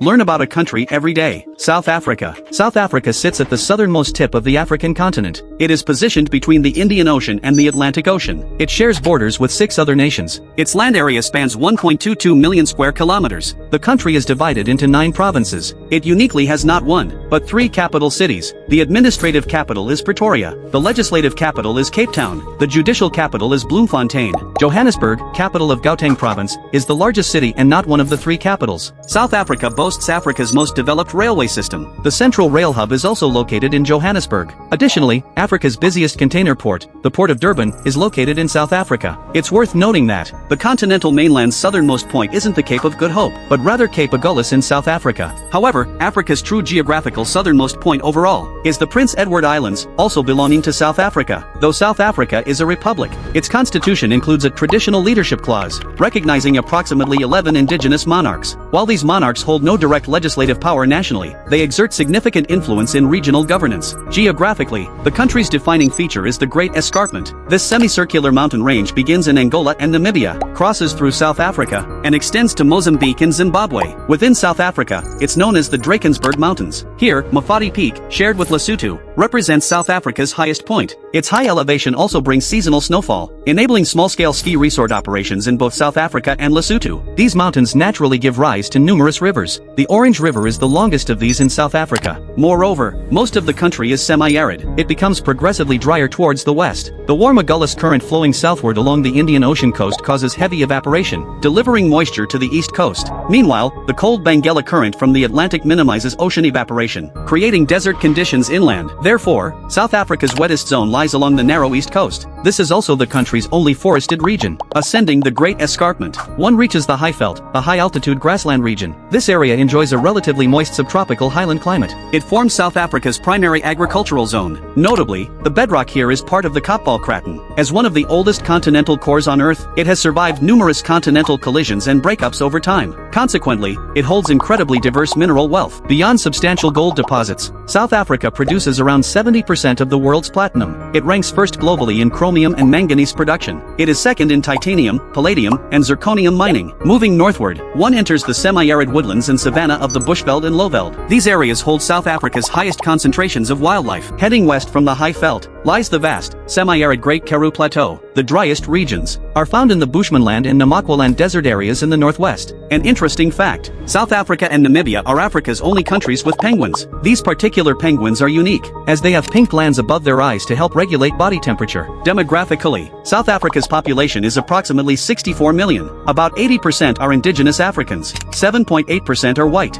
Learn about a country every day. South Africa. South Africa sits at the southernmost tip of the African continent. It is positioned between the Indian Ocean and the Atlantic Ocean. It shares borders with 6 other nations. Its land area spans 1.22 million square kilometers. The country is divided into 9 provinces. It uniquely has not 1, but 3 capital cities. The administrative capital is Pretoria. The legislative capital is Cape Town. The judicial capital is Bloemfontein. Johannesburg, capital of Gauteng province, is the largest city and not one of the 3 capitals. South Africa boasts Africa's most developed railway system. The Central Rail Hub is also located in Johannesburg. Additionally, Africa's busiest container port, the Port of Durban, is located in South Africa. It's worth noting that the continental mainland's southernmost point isn't the Cape of Good Hope, but rather Cape Agulhas in South Africa. However, Africa's true geographical southernmost point overall is the Prince Edward Islands, also belonging to South Africa. Though South Africa is a republic, its constitution includes a traditional leadership clause, recognizing approximately 11 indigenous monarchs. While these monarchs hold no direct legislative power nationally, they exert significant influence in regional governance. Geographically, the country's defining feature is the Great Escarpment. This semicircular mountain range begins in Angola and Namibia, crosses through South Africa, and extends to Mozambique and Zimbabwe. Within South Africa, it's known as the Drakensberg Mountains. Here, Mafati Peak, shared with Lesotho, represents South Africa's highest point. Its high elevation also brings seasonal snowfall, enabling small-scale ski resort operations in both South Africa and Lesotho. These mountains naturally give rise to numerous rivers. The Orange River is the longest of these in South Africa. Moreover, most of the country is semi-arid. It becomes progressively drier towards the west. The warm Agulhas current flowing southward along the Indian Ocean coast causes heavy evaporation, delivering moisture to the east coast. Meanwhile, the cold Benguela current from the Atlantic minimizes ocean evaporation, creating desert conditions inland. Therefore, South Africa's wettest zone lies along the narrow east coast. This is also the country's only forested region. Ascending the Great Escarpment, one reaches the Highveld, a high-altitude grassland region. This area enjoys a relatively moist subtropical highland climate. It forms South Africa's primary agricultural zone. Notably, the bedrock here is part of the Kaapvalkraton. As one of the oldest continental cores on Earth, it has survived numerous continental collisions and breakups over time. Consequently, it holds incredibly diverse mineral wealth. Beyond substantial gold deposits, South Africa produces around 70% of the world's platinum. It ranks first globally in chromium and manganese production. It is second in titanium, palladium, and zirconium mining. Moving northward, one enters the semi-arid woodlands and savanna of the Bushveld and Lowveld. These areas hold South Africa's highest concentrations of wildlife. Heading west from the Highveld lies the vast, semi-arid Great Karoo Plateau. The driest regions are found in the Bushmanland and Namakwaland desert areas in the northwest. An interesting fact, South Africa and Namibia are Africa's only countries with penguins. These particular penguins are unique, as they have pink glands above their eyes to help regulate body temperature. Demographically, South Africa's population is approximately 64 million. About 80% are indigenous Africans. 7.8% are white.